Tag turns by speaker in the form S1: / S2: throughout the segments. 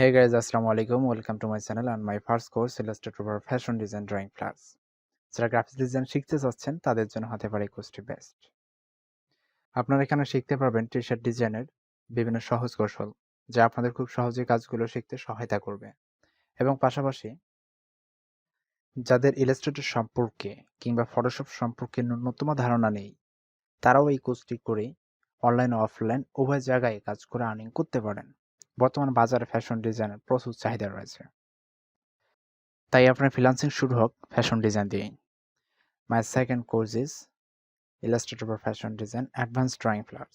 S1: Hey guys, Assalamualaikum. Welcome to my channel and my first course Illustrator for Fashion Design Drawing Class. যারা graphics design শিখতে চাচ্ছেন তাদের জন্য হতে পারে এই কোর্সটি বেস্ট। আপনারা এখানে শিখতে পারবেন টি-শার্ট ডিজাইনের বিভিন্ন সহজ কৌশল, যা আপনাদের খুব সহজেই কাজগুলো শিখতে সহায়তা করবে। এবং পাশাপাশি যাদের ইলাস্ট্রেটর সম্পর্কে কিংবা ফটোশপ সম্পর্কে ন্যূনতম ধারণা নেই, তারাও এই কোর্সটি করে অনলাইন ও অফলাইন উভয় জায়গায় কাজ করে আর্নিং করতে পারেন। বর্তমান বাজারে ফ্যাশন ডিজাইনের প্রচুর চাহিদা রয়েছে, তাই আপনার ফ্রিল্যান্সিং শুরু হোক ফ্যাশন ডিজাইন দিয়েই। My second course is Illustrator for Fashion Design Advanced Drawing Class.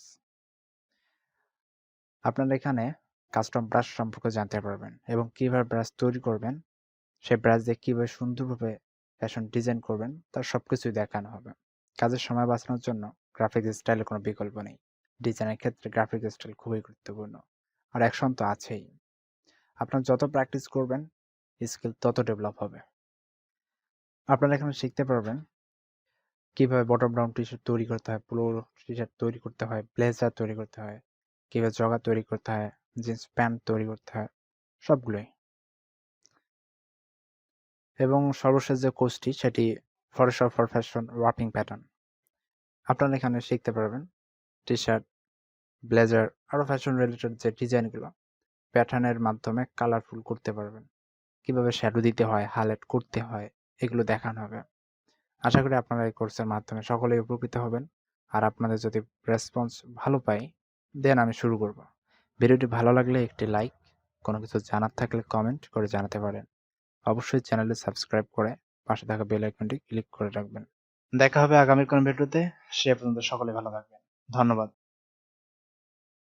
S1: আপনারা এখানে কাস্টম ব্রাশ সম্পর্কে জানতে পারবেন এবং কিভাবে ব্রাশ তৈরি করবেন, সেই ব্রাশ দিয়ে কিভাবে সুন্দরভাবে ফ্যাশন ডিজাইন করবেন তার সবকিছুই দেখানো হবে। কাজের সময় বাঁচানোর জন্য গ্রাফিক স্টাইলের কোনো বিকল্প নেই। ডিজাইনের ক্ষেত্রে গ্রাফিক স্টাইল খুবই গুরুত্বপূর্ণ, আর অ্যাকশন তো আছেই। আপনার যত প্র্যাকটিস করবেন স্কিল তত ডেভেলপ হবে। আপনারা এখানে শিখতে পারবেন কিভাবে বটম ডাউন টি-শার্ট তৈরি করতে হয়, পোলো টি-শার্ট তৈরি করতে হয়, ব্লেজার তৈরি করতে হয়, কিভাবে জগা তৈরি করতে হয়, জিন্স প্যান্ট তৈরি করতে হয়, সবগুলোই। এবং সর্বশেষ যে কোর্সটি সেটি Photoshop for fashion working pattern. আপনারা এখানে শিখতে পারবেন টি-শার্ট, ব্লেজার আরও ফ্যাশন রিলেটেড যে ডিজাইনগুলো প্যাটার্নের মাধ্যমে কালারফুল করতে পারবেন, কিভাবে শ্যাডো দিতে হয়, হাইলাইট করতে হয়, এগুলো দেখানো হবে। আশা করি আপনারা এই কোর্সের মাধ্যমে সকলেই উপকৃত হবেন। আর আপনাদের যদি রেসপন্স ভালো পাই, দেন আমি শুরু করব। ভিডিওটি ভালো লাগলে একটি লাইক, কোনো কিছু জানার থাকলে কমেন্ট করে জানাতে পারেন। অবশ্যই চ্যানেলটি সাবস্ক্রাইব করে পাশে থাকা বেল আইকনটি ক্লিক করে রাখবেন। দেখা হবে আগামীর কোনো ভিডিওতে। সে পর্যন্ত সকলে ভালো থাকবেন। ধন্যবাদ।